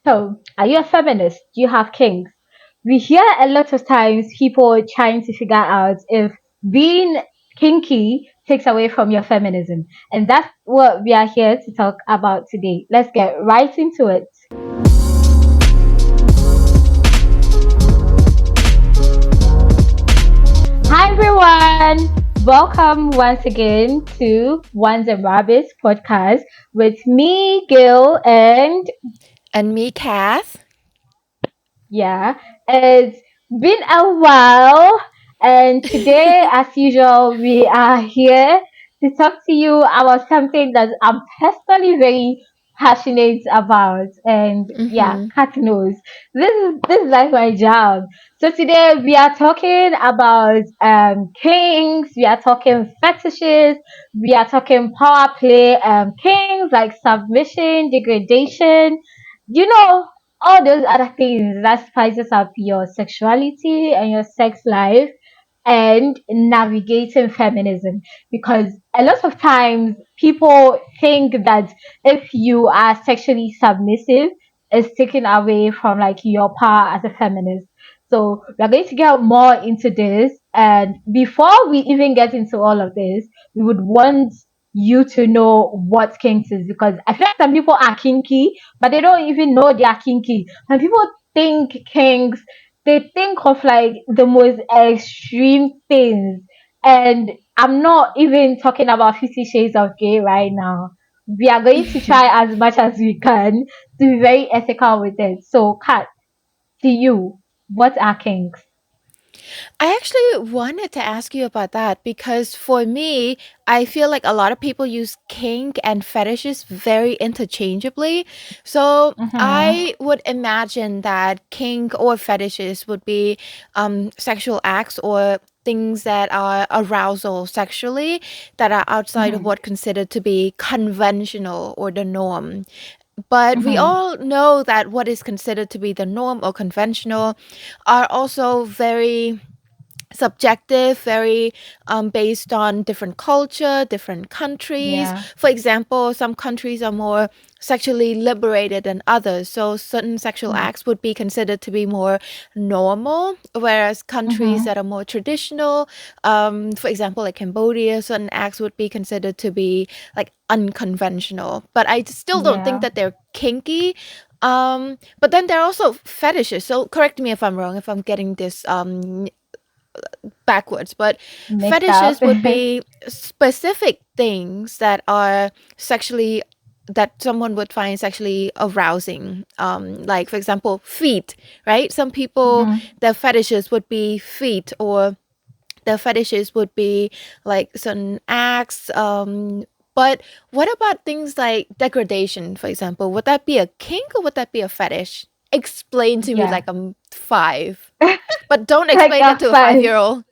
So, are you a feminist? Do you have kinks? We hear a lot of times people trying to figure out if being kinky takes away from your feminism. And that's what we are here to talk about today. Let's get right into it. Hi, everyone. Welcome once again to Ones and Rabbits podcast with me, Gil, and And me, Kath. yeah, it's been a while, and today, as usual, we are here to talk to you about something that I'm personally very passionate about. And yeah, Mm-hmm. Cat knows this is like my job. So today we are talking about kings, we are talking fetishes, we are talking power play, kings like submission, degradation. You know, all those other things that spices up your sexuality and your sex life and navigating feminism, because a lot of times people think that if you are sexually submissive, it's taken away from like your power as a feminist. So we're going to get more into this, and before we even get into all of this, we would want you to know what kinks is, because I feel like some people are kinky but they don't even know they are kinky. When people think kinks, they think of like the most extreme things. And I'm not even talking about 50 Shades of Grey right now. We are going to try as much as we can to be very ethical with it. So, Kat, to you, what are kinks? I actually wanted to ask you about that because for me, I feel like a lot of people use kink and fetishes very interchangeably. So Mm-hmm. I would imagine that kink or fetishes would be sexual acts or things that are arousal sexually that are outside of Mm-hmm. what considered to be conventional or the norm. But we Mm-hmm. all know that what is considered to be the norm or conventional are also very subjective, very based on different culture, different countries. Yeah. For example, some countries are more sexually liberated than others, so certain sexual acts would be considered to be more normal, whereas countries Mm-hmm. that are more traditional, for example, like Cambodia, certain acts would be considered to be like unconventional. But I still don't think Yeah. that they're kinky. But then there are also fetishes. So correct me if I'm wrong, if I'm getting this backwards, but Mixed up. fetishes would be specific things that are sexually that someone would find sexually arousing. Like for example, feet, right? Some people Mm-hmm. their fetishes would be feet, or their fetishes would be like certain acts. But what about things like degradation, for example? Would that be a kink or would that be a fetish? Explain to me Yeah. like I'm five. But don't Like explain that a to a fun. 5-year-old.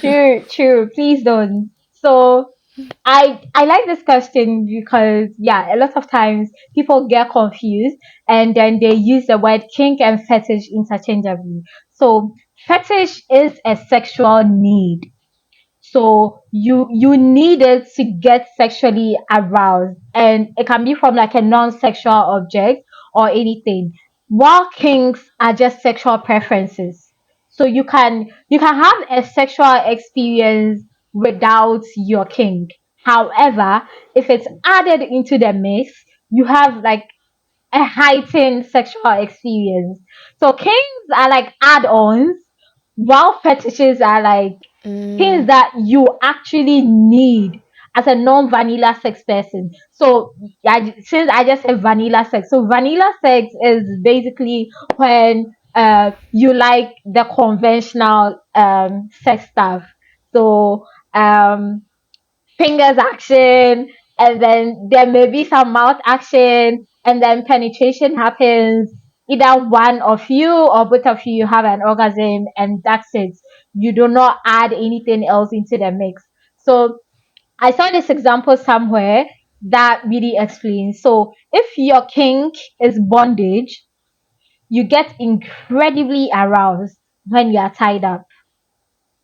True, true. Please don't. So I like this question because yeah, a lot of times people get confused and then they use the word kink and fetish interchangeably. So fetish is a sexual need. So you need it to get sexually aroused, and it can be from like a non-sexual object or anything. While kinks are just sexual preferences. So you can have a sexual experience without your kink. However, if it's added into the mix, you have like a heightened sexual experience. So kinks are like add-ons, while fetishes are like things Mm, that you actually need as a non-vanilla sex person. So since I just said vanilla sex, so vanilla sex is basically when you like the conventional sex stuff. So fingers action, and then there may be some mouth action, and then penetration happens. Either one of you or both of you have an orgasm, and that's it. You do not add anything else into the mix. So I saw this example somewhere that really explains. So if your kink is bondage, you get incredibly aroused when you are tied up.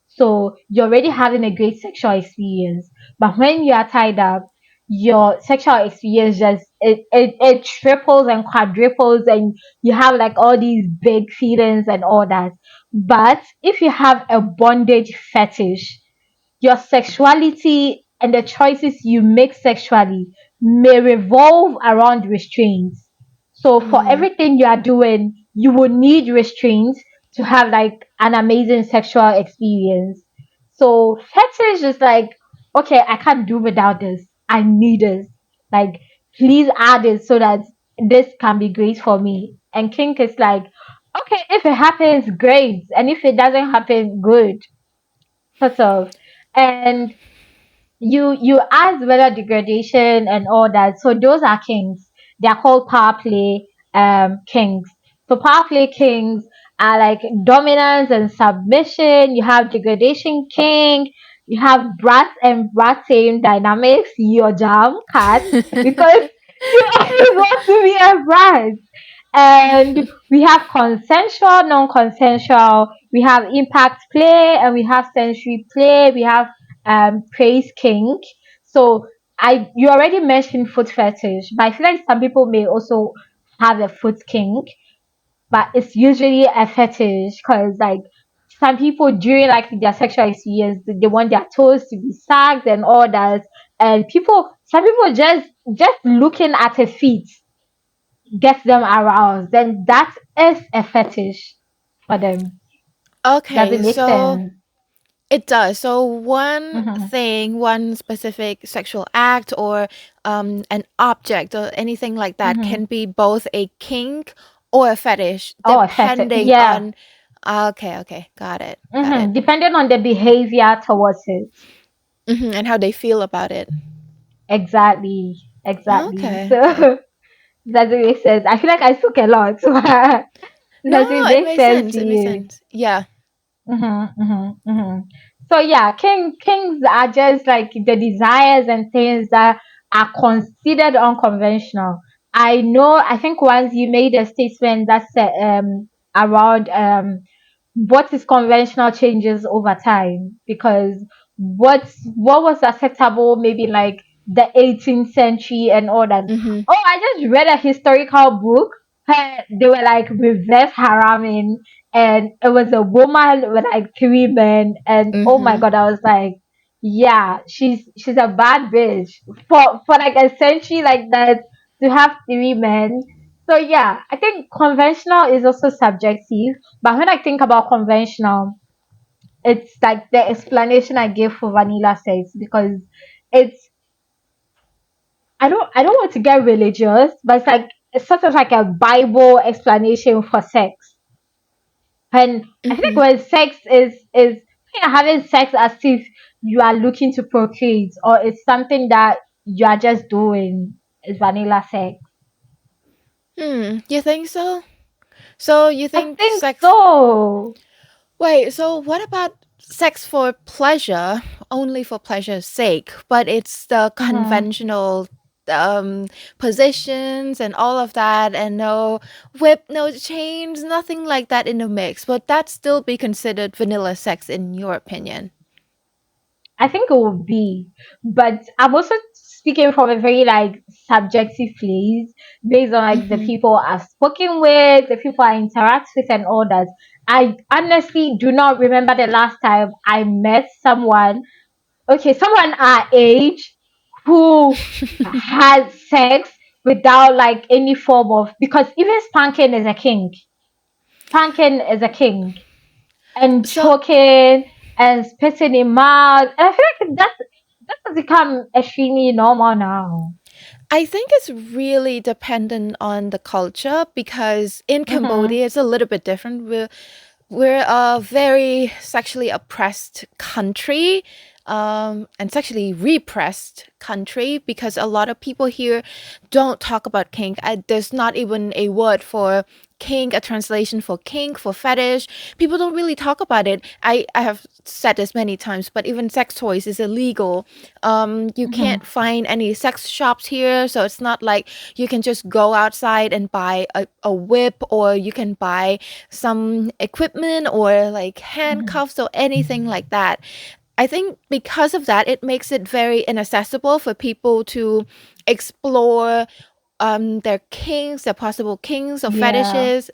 So you're already having a great sexual experience. But when you are tied up, your sexual experience just it triples and quadruples, and you have like all these big feelings and all that. But if you have a bondage fetish, your sexuality and the choices you make sexually may revolve around restraints. So for Mm. everything you are doing, you will need restraints to have like an amazing sexual experience. So fetish is like, okay, I can't do without this. I need this. Like, please add it so that this can be great for me. And kink is like, okay, if it happens, great. And if it doesn't happen, good. Sort of. And you asked whether degradation and all that. So those are kings. They are called power play kings. So power play kings are like dominance and submission. You have degradation king. You have brat and brat same dynamics. Your jam cat because you always want to be a brat. And we have consensual, non-consensual. We have impact play, and we have sensory play. We have praise kink. So I you already mentioned foot fetish, but I feel like some people may also have a foot kink, but it's usually a fetish because like some people during like their sexual experience they want their toes to be sagged and all that, and some people just looking at a feet gets them aroused, then that is a fetish for them. Does it Okay, make so sense? it does. So one Mm-hmm. thing, one specific sexual act or an object or anything like that Mm-hmm. can be both a kink or a fetish Oh, a fetish. depending Yeah. on. Okay, okay, got it, got Mm-hmm. it. Depending on the behavior towards it. And how they feel about it. Exactly. Exactly. Okay, So okay. does it make sense? I feel like I took a lot. No, Does it it make makes sense to sense. It makes you? sense. Yeah. Mm-hmm, mm-hmm, mm-hmm. So yeah, kings are just like the desires and things that are considered unconventional. I know. I think once you made a statement that said around what is conventional changes over time, because what was acceptable maybe like the 18th century and all that. Mm-hmm. Oh, I just read a historical book where they were like reverse haraming, and it was a woman with like three men, and oh my Mm-hmm. god, I was like, yeah, she's a bad bitch for like a century like that to have three men. So yeah, I think conventional is also subjective, but when I think about conventional, it's like the explanation I gave for vanilla sex, because it's I don't want to get religious, but it's sort of like a Bible explanation for sex. And I think Mm-hmm. when sex is when you're having sex as if you are looking to procreate, or it's something that you are just doing, is vanilla sex. You think so? So you I think think sex. so. Wait, so what about sex for pleasure, only for pleasure's sake, but it's the Hmm. conventional positions and all of that, and no whip, no chains, nothing like that in the mix? Would that still be considered vanilla sex in your opinion? I think it would be, but I'm also speaking from a very like subjective place based on like the Mm-hmm. people I've spoken with, the people I interact with, and all that. I honestly do not remember the last time I met someone, okay, someone our age, who had sex without like any form of, because even spanking is a kink. Spanking is a kink, and So choking and spitting in mouth. And I feel like that has become extremely normal now. I think it's really dependent on the culture because in Mm-hmm. Cambodia it's a little bit different. We're a very sexually oppressed country, and sexually repressed country because a lot of people here don't talk about kink. There's not even a word for kink, a translation for kink, for fetish. People don't really talk about it. I have said this many times, but even sex toys is illegal. You Mm-hmm. can't find any sex shops here, so it's not like you can just go outside and buy a whip, or you can buy some equipment or like Mm-hmm. handcuffs or anything like that. I think because of that, it makes it very inaccessible for people to explore their kinks, their possible kinks or Yeah. fetishes.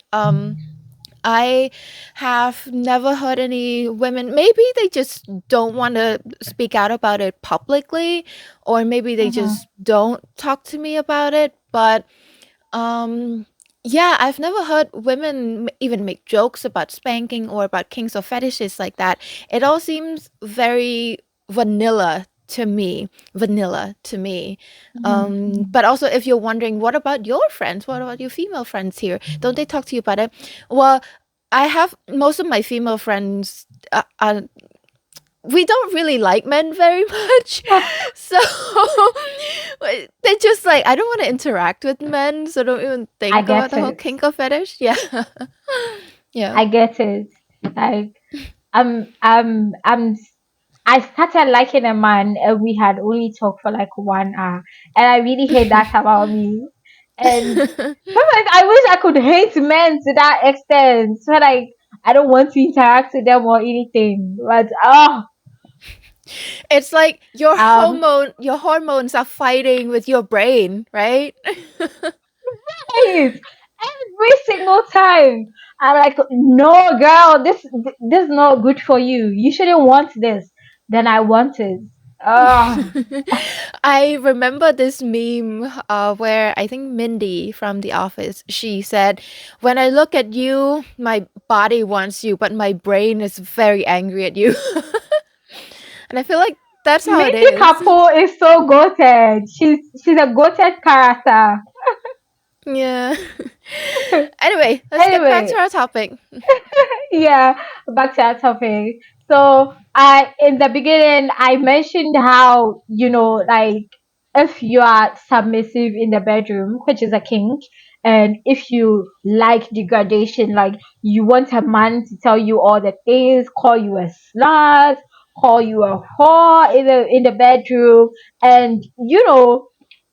I have never heard any women, maybe they just don't want to speak out about it publicly, or maybe they Mm-hmm. just don't talk to me about it. But um, yeah, I've never heard women even make jokes about spanking or about kinks or fetishes like that. It all seems very vanilla to me. Vanilla to me. Mm-hmm. But also, if you're wondering, what about your friends? What about your female friends here? Don't they talk to you about it? Well, I have most of my female friends. We don't really like men very much. So they just like, I don't want to interact with men, so don't even I think about get the whole it. kink or fetish. Yeah. Yeah. I get it. Like I'm I started liking a man and we had only talked for like 1 hour. And I really hate that about me. And sometimes I wish I could hate men to that extent. So like I don't want to interact with them or anything. But It's like um your hormones are fighting with your brain, right? yes, every single time. I'm like, no girl, this is not good for you. You shouldn't want this. Then I want it. Oh I remember this meme where I think Mindy from The Office, she said, "When I look at you, my body wants you, but my brain is very angry at you." And I feel like that's how it Mindy is. Kapoor is so goated. She's a goated character. Yeah. Anyway, let's get back to Anyway, our topic. yeah, back to our topic. So I in the beginning I mentioned how, like if you are submissive in the bedroom, which is a kink, and if you like degradation, like you want a man to tell you all the things, call you a slut, call you a whore in the bedroom, and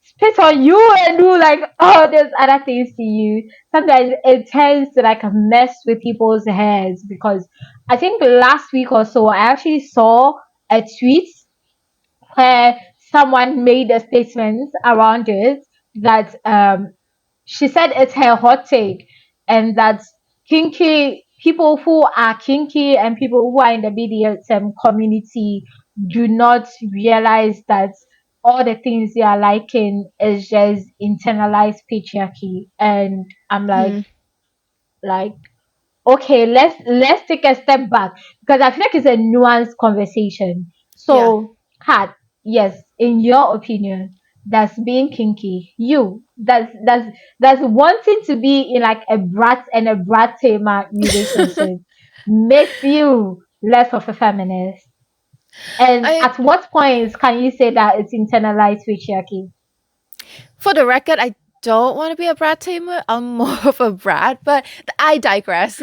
spit on you and do like all those other things to you. Sometimes it tends to like mess with people's heads because I think last week or so I actually saw a tweet where someone made a statement around it that she said it's her hot take and that kinky people who are kinky and people who are in the BDSM community do not realize that all the things they are liking is just internalized patriarchy. And I'm Hmm. like okay, let's take a step back because I feel like it's a nuanced conversation. Yeah. So, Kat, yes, in your opinion, does being kinky, does wanting to be in like a brat and a brat tamer relationship makes you less of a feminist? And I at what points can you say that it's internalized patriarchy? For the record, I don't want to be a brat tamer. I'm more of a brat, but I digress.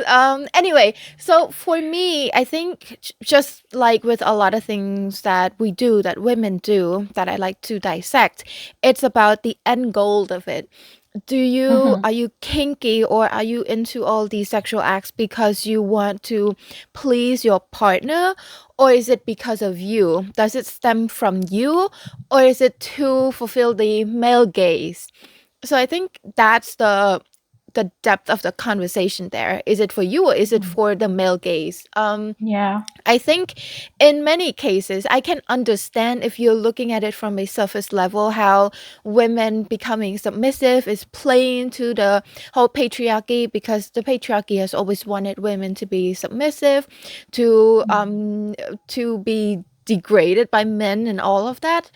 Anyway, so for me, I think just like with a lot of things that we do, that women do, that I like to dissect, it's about the end goal of it. Mm-hmm. Are you kinky, or are you into all these sexual acts because you want to please your partner, or is it because of you? Does it stem from you, or is it to fulfill the male gaze? So I think that's the depth of the conversation there. Is it for you, or is it for the male gaze? Yeah. I think in many cases, I can understand if you're looking at it from a surface level, how women becoming submissive is playing to the whole patriarchy, because the patriarchy has always wanted women to be submissive, to be degraded by men and all of that.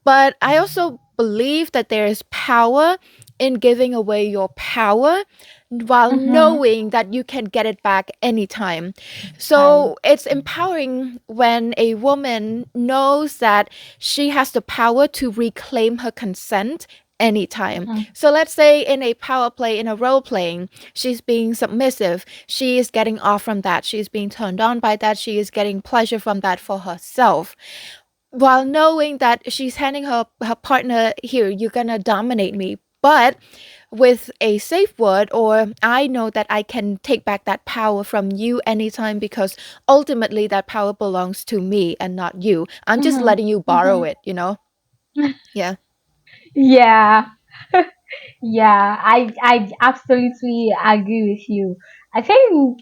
But I also believe that there is power in giving away your power while Mm-hmm. knowing that you can get it back anytime. Right. So it's empowering when a woman knows that she has the power to reclaim her consent anytime. Mm-hmm. So let's say in a power play, in a role playing, she's being submissive. She is getting off from that. She is being turned on by that. She is getting pleasure from that for herself, while knowing that she's handing her partner, here, you're gonna dominate me. But with a safe word, or I know that I can take back that power from you anytime because ultimately that power belongs to me and not you. I'm just Mm-hmm. letting you borrow Mm-hmm. it, you know? Yeah. Yeah. Yeah, I absolutely agree with you. I think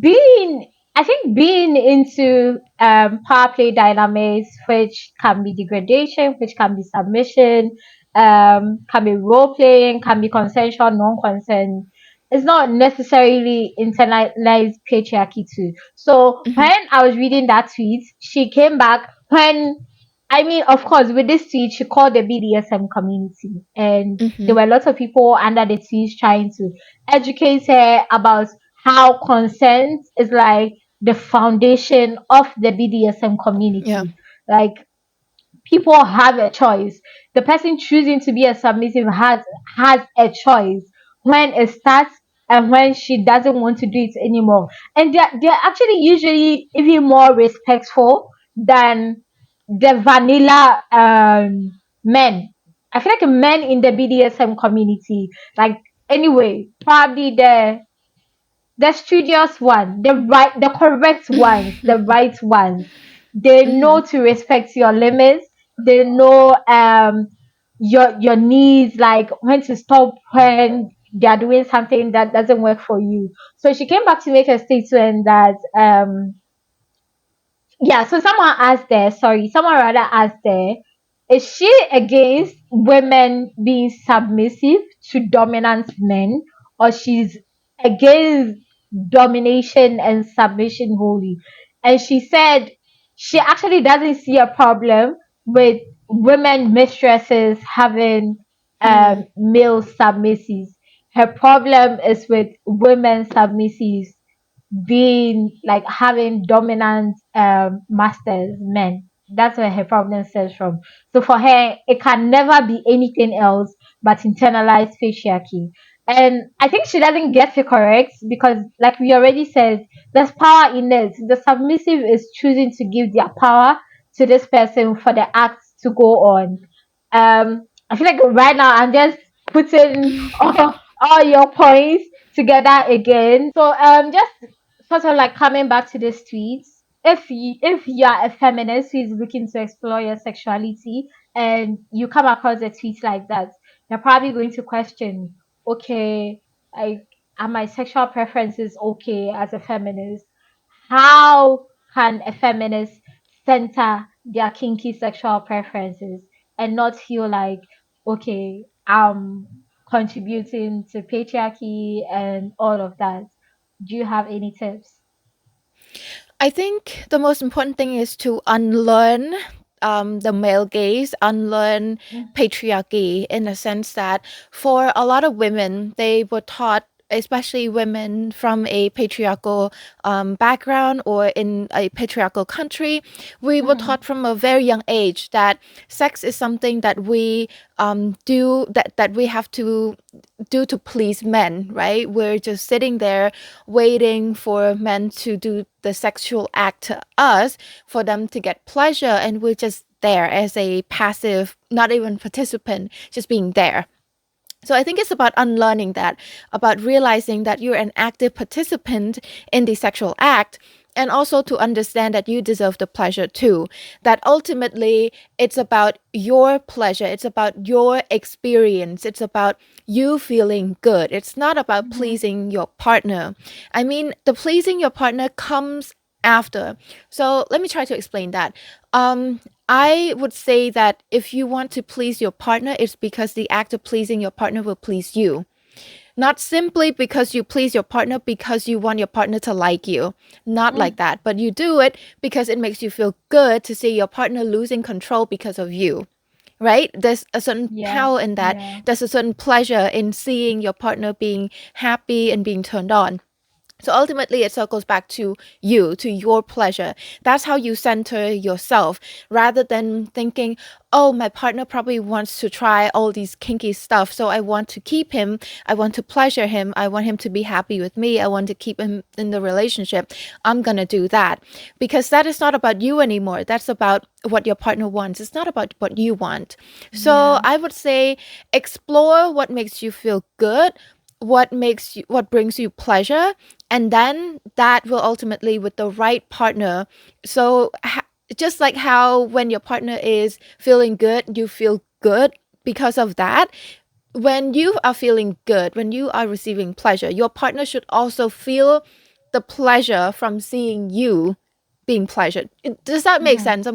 being I think being into power play dynamics, which can be degradation, which can be submission, can be role playing, can be consensual, non-consent. It's not necessarily internalized patriarchy too. So Hmm. when I was reading that tweet, she came back when I mean, of course, with this tweet, she called the BDSM community, and there Hmm. were lots of people under the tweet trying to educate her about how consent is like the foundation of the BDSM Yeah. community. Like people have a choice. The person choosing to be a submissive has a choice when it starts and when she doesn't want to do it anymore. And they're actually usually even more respectful than the vanilla men. I feel like men in the BDSM community, like anyway, probably the studious one, the correct ones, the right ones. They Hmm. know to respect your limits. They know your needs, like when to stop when they are doing something that doesn't work for you. So she came back to make a statement that yeah, so someone rather asked there, is she against women being submissive to dominant men, or she's against domination and submission wholly? And she said she actually doesn't see a problem with women mistresses having Mm. male submissives. Her problem is with women submissives being like having dominant masters, men. That's where her problem stems from. So for her, it can never be anything else but internalized patriarchy. And I think she doesn't get it correct because, like we already said, there's power in it. The submissive is choosing to give their power to this person for the act to go on. I feel like right now I'm just putting all your points together again. So just sort of like coming back to this tweet. If you are a feminist who is looking to explore your sexuality and you come across a tweet like that, you're probably going to question, okay, like are my sexual preferences okay as a feminist? How can a feminist center their kinky sexual preferences and not feel like, okay, I'm contributing to patriarchy and all of that? Do you have any tips? I think the most important thing is to unlearn the male gaze, unlearn patriarchy in a sense that for a lot of women, they were taught, especially women from a patriarchal background or in a patriarchal country, we were Mm-hmm. taught from a very young age that sex is something that we that we have to do to please men, right? We're just sitting there waiting for men to do the sexual act to us for them to get pleasure, and we're just there as a passive, not even participant, just being there. So I think it's about unlearning that, about realizing that you're an active participant in the sexual act, and also to understand that you deserve the pleasure too. That ultimately it's about your pleasure, it's about your experience, it's about you feeling good. It's not about Mm-hmm. pleasing your partner. I mean, the pleasing your partner comes after. So let me try to explain that. I would say that if you want to please your partner, it's because the act of pleasing your partner will please you. Not simply because you please your partner because you want your partner to like you. Not like that. But you do it because it makes you feel good to see your partner losing control because of you. Right? There's a certain Yeah, power in that. yeah. There's a certain pleasure in seeing your partner being happy and being turned on. So ultimately, it circles back to you, to your pleasure. That's how you center yourself rather than thinking, oh, my partner probably wants to try all these kinky stuff. So I want to keep him. I want to pleasure him. I want him to be happy with me. I want to keep him in the relationship. I'm going to do that because that is not about you anymore. That's about what your partner wants. It's not about what you want. So Yeah. I would say explore what makes you feel good, what brings you pleasure, and then that will ultimately, with the right partner, so just like how when your partner is feeling good, you feel good because of that. When you are feeling good, when you are receiving pleasure, your partner should also feel the pleasure from seeing you being pleasured. Does that make Mhm. sense?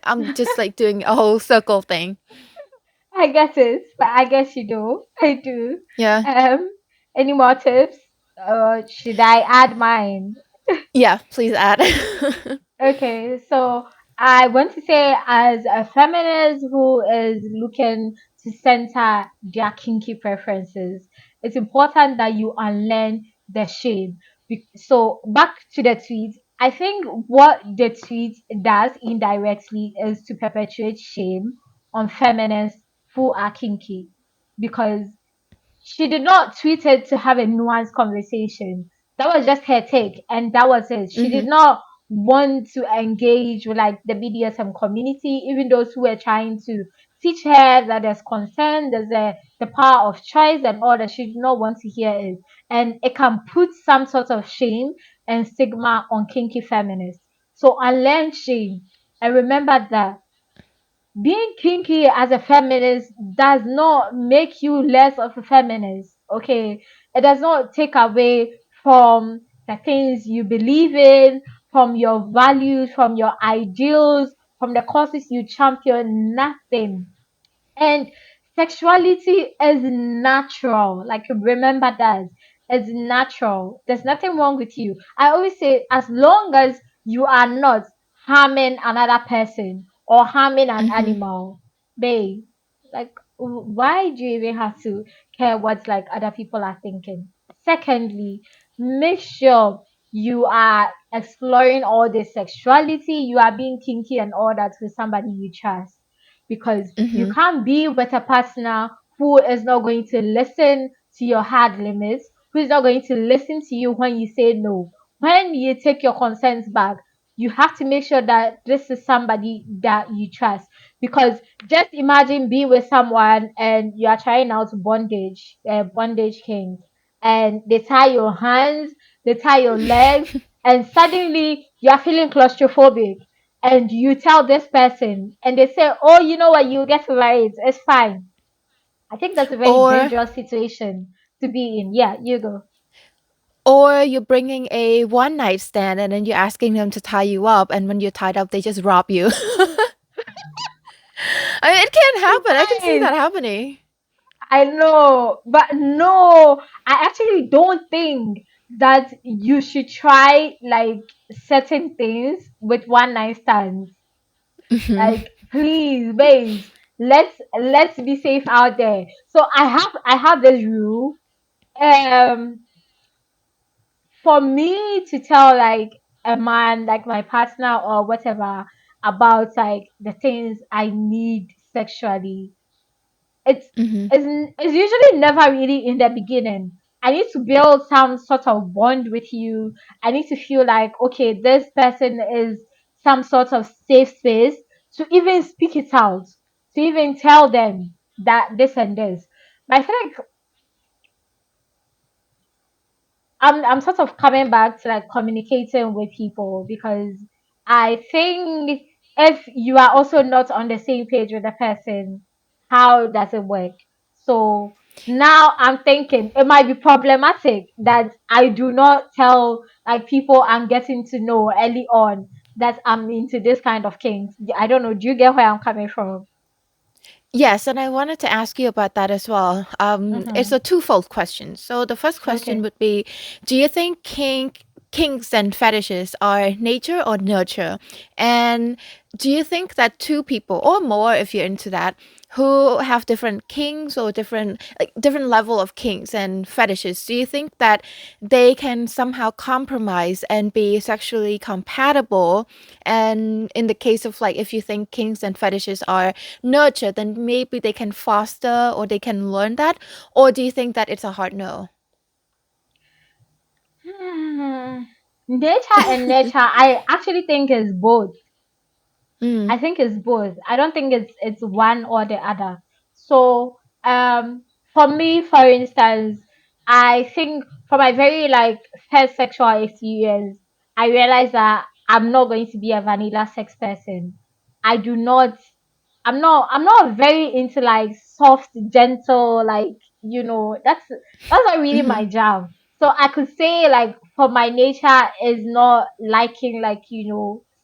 I'm just like doing a whole circle thing. I guess it, but I guess you do. I do. Yeah. Um, any more tips? Or should I add mine? Yeah, please add. Okay, so I want to say, as a feminist who is looking to center their kinky preferences, it's important that you unlearn the shame. So back to the tweet. I think what the tweet does indirectly is to perpetuate shame on feminists who are kinky, because she did not tweet it to have a nuanced conversation. That was just her take, and that was it. She did Hmm. not want to engage with like the BDSM community, even those who were trying to teach her that there's consent, there's the power of choice and all that. She did not want to hear it. And it can put some sort of shame and stigma on kinky feminists. So unlearn shame and remember that being kinky as a feminist does not make you less of a feminist. Okay, it does not take away from the things you believe in, from your values, from your ideals, from the causes you champion. Nothing. And sexuality is natural. Like, remember that. It's natural. There's nothing wrong with you. I always say, as long as you are not harming another person or harming an Hmm. animal, babe, like, why do you even have to care what like other people are thinking? Secondly, make sure you are exploring all this sexuality, you are being kinky and all that with somebody you trust, because you Hmm. can't be with a partner who is not going to listen to your hard limits, who is not going to listen to you when you say no. When you take your consent back, you have to make sure that this is somebody that you trust. Because just imagine being with someone and you are trying out bondage kings, and they tie your hands, they tie your legs, and suddenly you are feeling claustrophobic, and you tell this person and they say, oh, you know what, you get married, it's fine. I think that's a very Or dangerous situation to be in. Yeah, you go. or you're bringing a one night stand and then you're asking them to tie you up, and when you're tied up, they just rob you. I mean, it can happen. I can see Guys, that happening. I know, but no, I actually don't think that you should try like certain things with one night stands. Hmm. Like, please, babes, let's be safe out there. So I have this rule. Um, for me to tell like a man, like my partner or whatever, about like the things I need sexually, it's Hmm. it's usually never really in the beginning. I need to build some sort of bond with you. I need to feel like, okay, this person is some sort of safe space to even speak it out, to even tell them that this and this. But I feel like I'm sort of coming back to like communicating with people, because I think if you are also not on the same page with the person, how does it work? So now I'm thinking it might be problematic that I do not tell like people I'm getting to know early on that I'm into this kind of things. I don't know. Do you get where I'm coming from? Yes, and I wanted to ask you about that as well. It's Mm-hmm. a twofold question. So the first question Okay. would be, do you think kinks and fetishes are nature or nurture? And do you think that two people or more, if you're into that, who have different kinks or different level of kinks and fetishes, do you think that they can somehow compromise and be sexually compatible? And in the case of like if you think kinks and fetishes are nurtured, then maybe they can foster or they can learn that, or do you think that it's a hard no? Hmm. Nature and nature, I actually think is both. Mm, I think it's both. I don't think it's one or the other. So for me, for instance, I think for my very like first sexual experience, I realized that I'm not going to be a vanilla sex person. I do not I'm not very into like soft, gentle, like that's not really mm-hmm, my jam. So I could say like for my nature is not liking like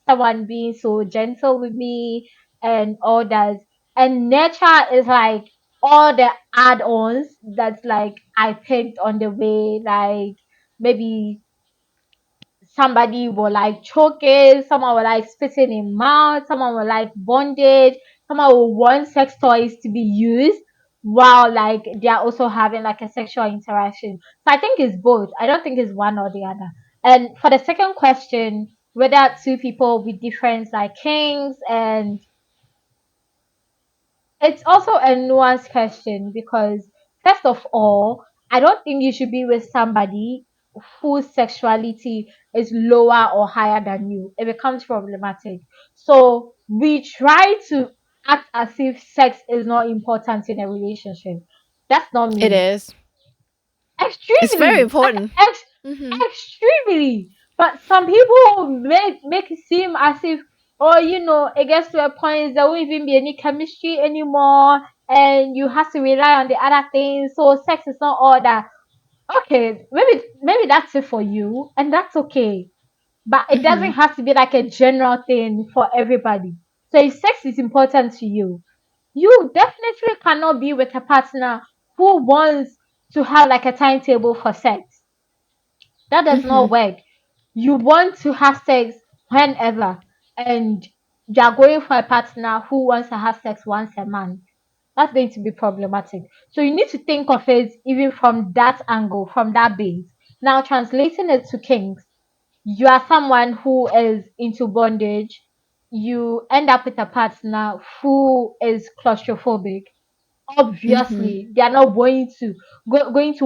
someone being so gentle with me and all that. And nature is like all the add-ons that's like I picked on the way, like maybe somebody will like choking, someone will like spitting in mouth, someone will like bondage, someone will want sex toys to be used while like they are also having like a sexual interaction. So I think it's both. I don't think it's one or the other. And for the second question, whether two people with different like kinks, and it's also a nuanced question because, first of all, I don't think you should be with somebody whose sexuality is lower or higher than you. It becomes problematic. So we try to act as if sex is not important in a relationship. That's not it me. is. It's very Extremely, like important. Mm-hmm, extremely. But some people make it seem as if, oh, it gets to a point there won't even be any chemistry anymore, and you have to rely on the other things. So sex is not all that. Okay, maybe that's it for you, and that's okay. But it mm-hmm, doesn't have to be like a general thing for everybody. So if sex is important to you, you definitely cannot be with a partner who wants to have like a timetable for sex. That does mm-hmm, not work. You want to have sex whenever, and you are going for a partner who wants to have sex once a month. That's going to be problematic. So you need to think of it even from that angle, from that base. Now, translating it to kinks, you are someone who is into bondage. You end up with a partner who is claustrophobic. mm-hmm, Obviously they are not going to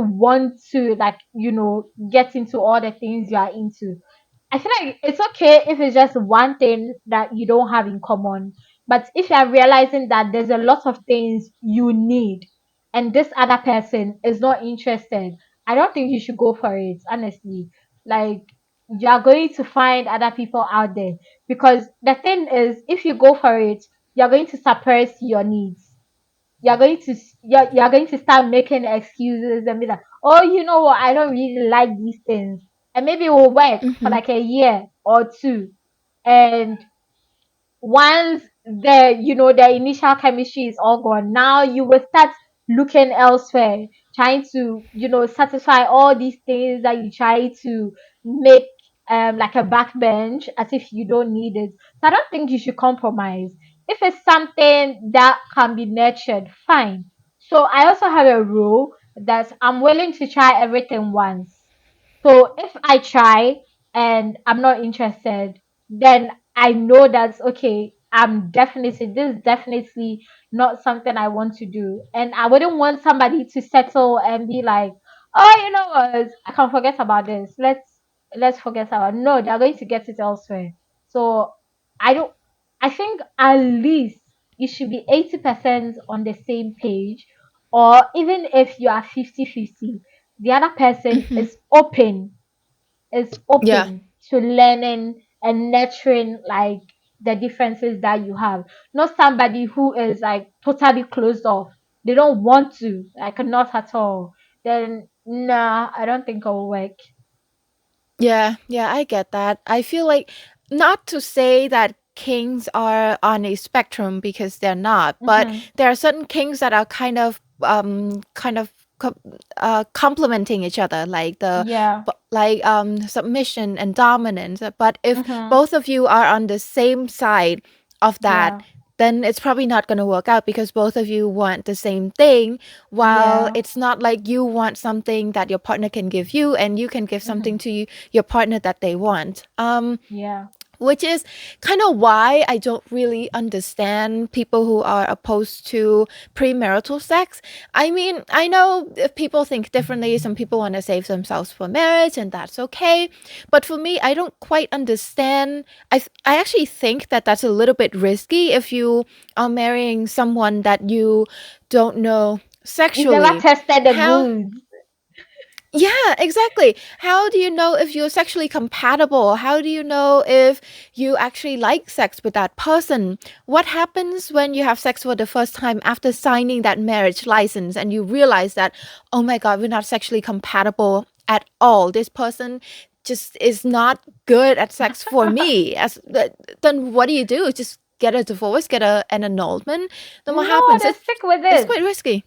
want to like get into all the things you are into. I feel like it's okay if it's just one thing that you don't have in common, but if you are realizing that there's a lot of things you need and this other person is not interested, I don't think you should go for it, honestly. Like, you are going to find other people out there, because the thing is, if you go for it, you're going to suppress your needs. You're going to start making excuses and be like, oh, you know what, I don't really like these things, and maybe it will work for mm-hmm. like a year or two, and once the initial chemistry is all gone, now you will start looking elsewhere, trying to satisfy all these things that you try to make like a backbench, as if you don't need it. So I don't think you should compromise. If it's something that can be nurtured, fine. So I also have a rule that I'm willing to try everything once. So if I try and I'm not interested, then I know that's okay. This is definitely not something I want to do. And I wouldn't want somebody to settle and be like, oh, you know what, I can forget about this. Let's forget about it. No, they're going to get it elsewhere. So I don't I think at least you should be 80% on the same page, or even if you are 50-50, the other person Mm-hmm. is Yeah. open to learning and nurturing like the differences that you have. Not somebody who is like totally closed off. They don't want to, like, not at all. Then nah, I don't think it will work. Yeah, yeah, I get that. I feel like not to say that kings are on a spectrum because they're not, but Mm-hmm. there are certain kings that are complementing each other, like Yeah. submission and dominance. But if Mm-hmm. both of you are on the same side of that, Yeah. then it's probably not going to work out because both of you want the same thing, while Yeah. it's not like you want something that your partner can give you and you can give something Hmm. to your partner that they want. Yeah. Which is kind of why I don't really understand people who are opposed to premarital sex. I mean, I know if people think differently. Some people want to save themselves for marriage, and that's okay. But for me, I don't quite understand. I actually think that that's a little bit risky if you are marrying someone that you don't know You've never sexually. tested the How goods. yeah, exactly. How do you know if you're sexually compatible? How do you know if you actually like sex with that person? What happens when you have sex for the first time after signing that marriage license and you realize that, oh my God, we're not sexually compatible at all? This person just is not good at sex for me. Then what do? Just get a divorce, get an annulment? Then what No, happens? they stick with It's it. quite risky.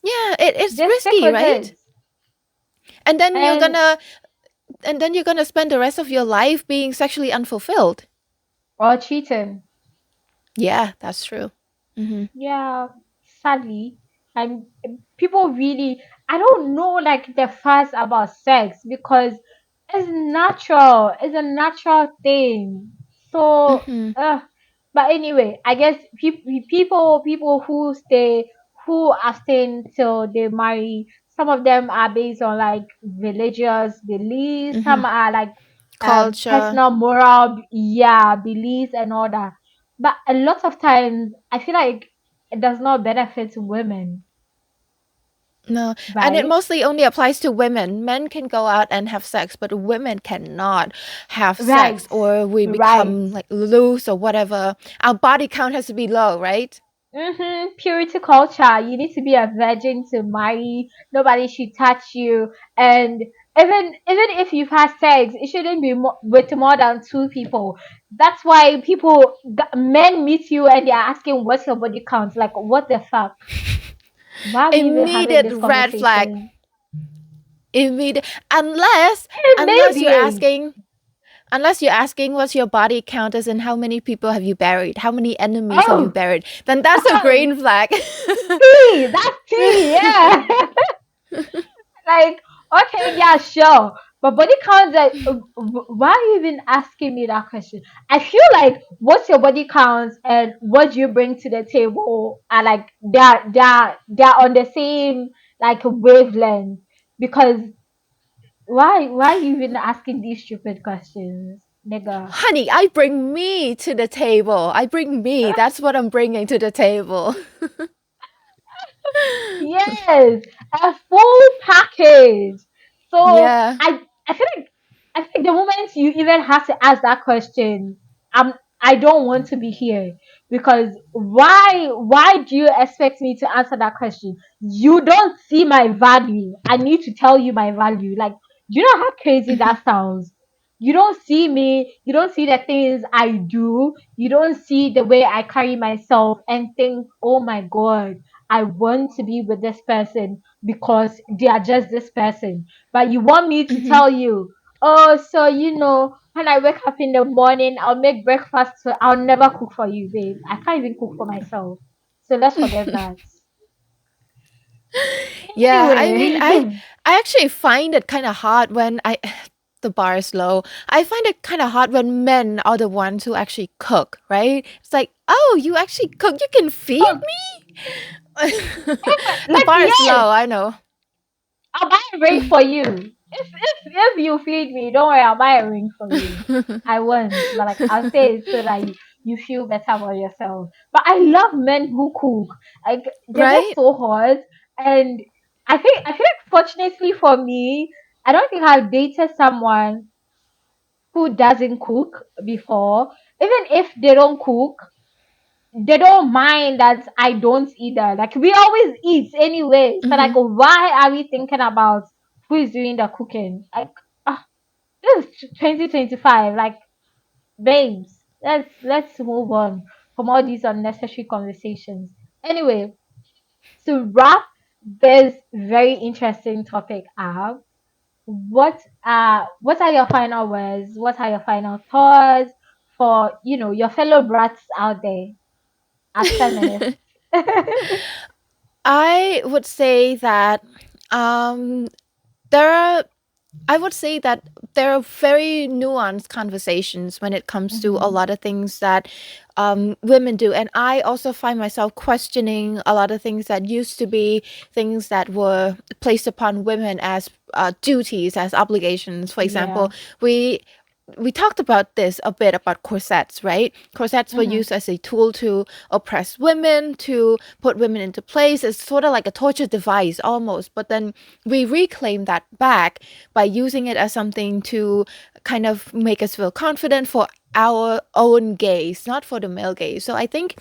Yeah, it is They stick risky, with it. right? And then you're And gonna and then you're gonna spend the rest of your life being sexually unfulfilled. or cheating. Yeah, that's true. Mm-hmm. Yeah, sadly, and people really, I don't know, like the fuss about sex because it's natural. It's a natural thing. So, Mm-hmm. but anyway, I guess people who stay, who abstain till they marry. Some of them are based on like religious beliefs. Mm-hmm. Some are like Culture. personal moral, yeah, beliefs and all that. But a lot of times, I feel like it does not benefit women, No, and it right? mostly only applies to women. Men can go out and have sex, but women cannot have sex, Right, or we right. become like loose or whatever. Our body count has to be low, right? Purity culture. You need to be a virgin to marry. Nobody should touch you. And even if you've had sex, it shouldn't be with more than two people. That's why men meet you and they're asking what's your body count. Like what the fuck? Why are we even having Immediate this red flag. conversation? Immediate. Unless unless you're Maybe. asking Unless you're asking what's your body count as in how many people have you buried, how many enemies have you Oh, buried, then that's a oh, green flag. tea. That's tea. Yeah. Like, okay, yeah, sure. But body count, like, why are you even asking me that question? I feel like what's your body count and what you bring to the table are like they're on the same like wavelength. Because why are you even asking these stupid questions, nigga? Honey, I bring me to the table. I bring me. That's what I'm bringing to the table. Yes, a full package. So Yeah. I feel like the moment you even have to ask that question, I don't want to be here because why do you expect me to answer that question? You don't see my value. I need to tell you my value. Like, do you know how crazy Mhm. that sounds? You don't see me, you don't see the things I do, you don't see the way I carry myself and think, oh my god, I want to be with this person because they are just this person. But you want me to Mhm. tell you, oh, so when I wake up in the morning, I'll make breakfast. So I'll never cook for you, babe. I can't even cook for myself. So let's forget that. Yeah, I mean, Anyway, I actually find it kind of hard when I the bar is low. I find it kind of hard when men are the ones who actually cook, right? It's like, "Oh, you actually cook. You can feed oh, me?" The like bar is yes, low, I know. I'll buy a ring for you. If you feed me, don't worry, I'll buy a ring for you. I won't, but like I'll say it so that you feel better about yourself. But I love men who cook. Like they're just Right? so hot, and I feel like fortunately for me, I don't think I've dated someone who doesn't cook before. Even if they don't cook, they don't mind that I don't either. Like we always eat anyway. So like Mhm. why are we thinking about who is doing the cooking? Like ah, this is 2025. Like babes, let's move on from all these unnecessary conversations. Anyway, to wrap this very interesting topic up, what are your final words? What are your final thoughts for your fellow brats out there? as feminists? I would say that um, there are I would say that there are very nuanced conversations when it comes to a Hmm. lot of things that women do. And I also find myself questioning a lot of things that used to be things that were placed upon women as duties, as obligations. For Yeah. example, we we talked about this a bit about corsets, right? Corsets were Hmm. used as a tool to oppress women, to put women into place. It's sort of like a torture device almost. But then we reclaim that back by using it as something to kind of make us feel confident for our own gaze, not for the male gaze. So I think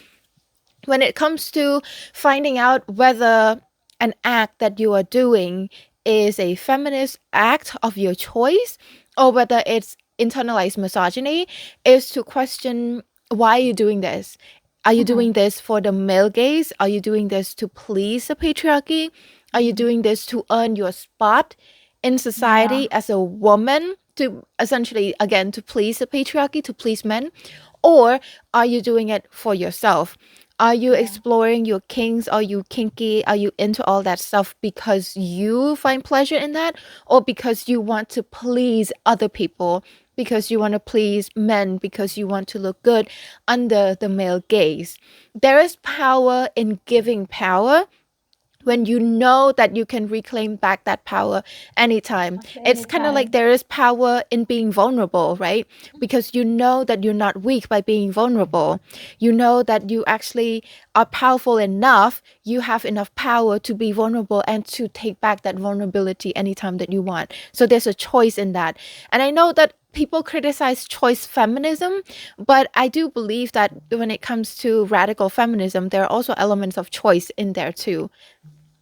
when it comes to finding out whether an act that you are doing is a feminist act of your choice or whether it's internalized misogyny, is to question, why are you doing this? Are you Hmm. doing this for the male gaze? Are you doing this to please the patriarchy? Are you Hmm. doing this to earn your spot in Yeah. society as a woman, to essentially, again, to please the patriarchy, to please men? Or are you doing it for yourself? Are you Yeah. exploring your kinks? Are you kinky? Are you into all that stuff because you find pleasure in that? Or because you want to please other people? Because you want to please men? Because you want to look good under the male gaze? There is power in giving power when you know that you can reclaim back that power anytime. At It's any kind of like time. there is power in being vulnerable, right? Because you know that you're not weak by being vulnerable. You know that you actually are powerful enough, you have enough power to be vulnerable and to take back that vulnerability anytime that you want. So there's a choice in that. And I know that people criticize choice feminism, but I do believe that when it comes to radical feminism, there are also elements of choice in there too.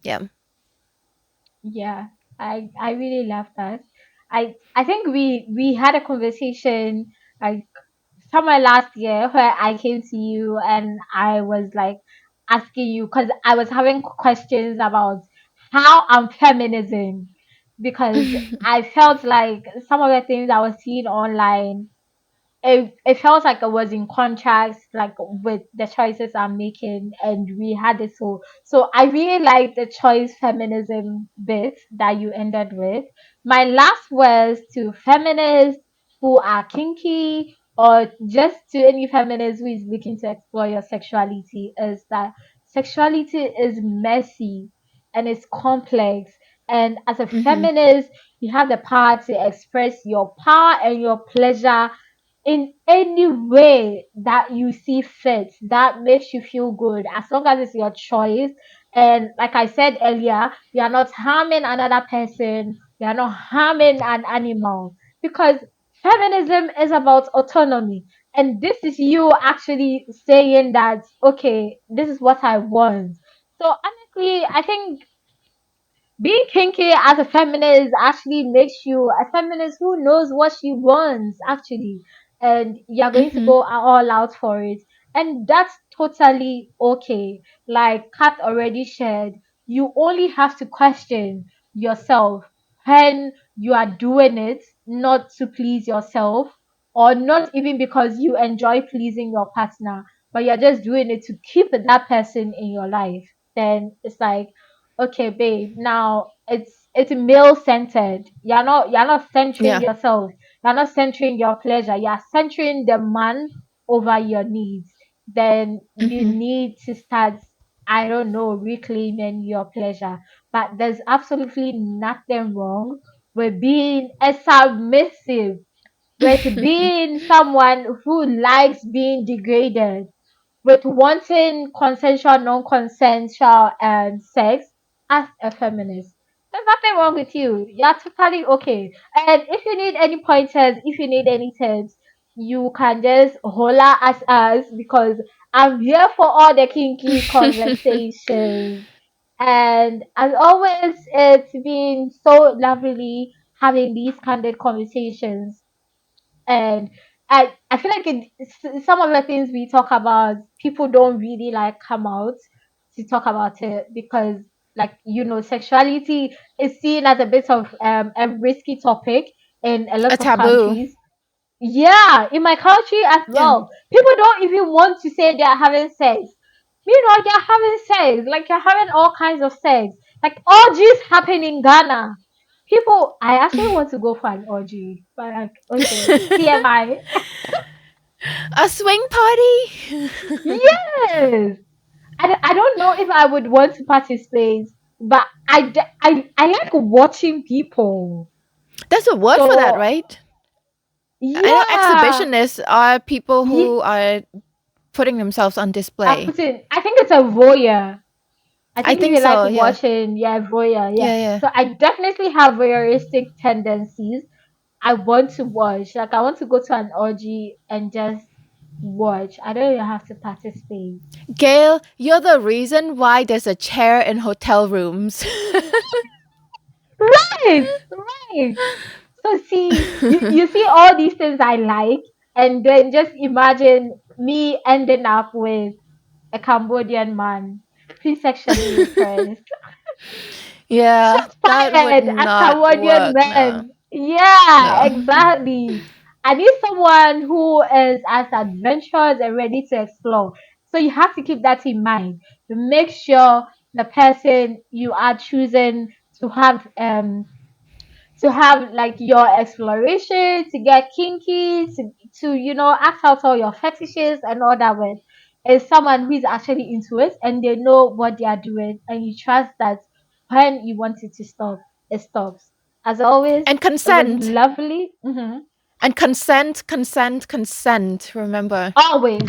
Yeah. Yeah. I really love that. I think we had a conversation like somewhere last year where I came to you and I was like asking you because I was having questions about how I'm feminism because I felt like some of the things I was seeing online, it felt like it was in contrast like with the choices I'm making, and we had this whole, so I really like the choice feminism bit that you ended with. My last words to feminists who are kinky or just to any feminist who is looking to explore your sexuality is that sexuality is messy and it's complex, and as a Mhm. feminist you have the power to express your power and your pleasure in any way that you see fit, that makes you feel good, as long as it's your choice. And like I said earlier, you are not harming another person, you are not harming an animal, because feminism is about autonomy. And this is you actually saying that, okay, this is what I want. So honestly, I think being kinky as a feminist actually makes you a feminist who knows what she wants, actually. And you're going to Mhm. go all out for it. And that's totally okay. Like Kat already shared, you only have to question yourself when you are doing it, not to please yourself, or not even because you enjoy pleasing your partner, but you're just doing it to keep that person in your life. Then it's like, okay, babe, now it's male centered. You're not centering Yeah. yourself, you're not centering your pleasure, you're centering the man over your needs. Then you Mhm. need to start, I don't know, reclaiming your pleasure. But there's absolutely nothing wrong with being a submissive, with being someone who likes being degraded, with wanting consensual, non-consensual sex as a feminist. There's nothing wrong with you. You're totally okay. And if you need any pointers, if you need any tips, you can just holler at us because I'm here for all the kinky conversations. And as always, it's been so lovely having these candid conversations. And I feel like some of the things we talk about, people don't really like come out to talk about it because, like, sexuality is seen as a bit of a risky topic in a A lot of taboo. countries. Yeah, in my country as Yeah. well, people don't even want to say they are having sex. Meanwhile, you're having sex, like you're having all kinds of sex. Like orgies happen in Ghana. People, I actually want to go for an orgy, but like, okay, TMI. A swing party? Yes, I don't know if I would want to participate, but I like watching people. There's a word for that, So right? I know yeah, exhibitionists are people ye- who are putting themselves on display. I think it's a voyeur. I I think if think you like so, yeah. watching, yeah, voyeur, yeah. Yeah, yeah. So I definitely have voyeuristic tendencies. I want to watch. Like I want to go to an orgy and just watch. I don't even have to participate. Gail, you're the reason why there's a chair in hotel rooms. Right, right. So see, you see all these things I like, and then just imagine me ending up with a Cambodian man, pre sexually repressed. Yeah, Shots that would fired at not Cambodian work. No, men. Yeah, no. exactly. I need someone who is as adventurous and ready to explore. So you have to keep that in mind. To make sure the person you are choosing to have like your exploration, to get kinky, to act out all your fetishes and all that with is someone who is actually into it and they know what they are doing and you trust that when you want it to stop, it stops. As always, And it was consent. lovely. And consent, consent, consent. Remember. Always,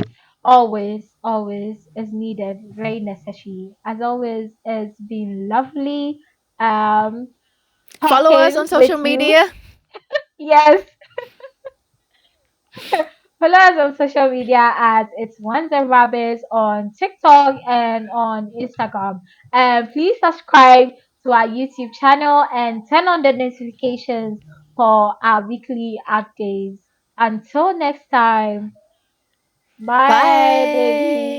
always, always is needed, very necessary. As always, it's been lovely Follow us on talking social with you. media. Yes. Follow us on social media at It's Ones and Rabbits on TikTok and on Instagram. And please subscribe to our YouTube channel and turn on the notifications for our weekly updates. Until next time, bye, baby. Bye.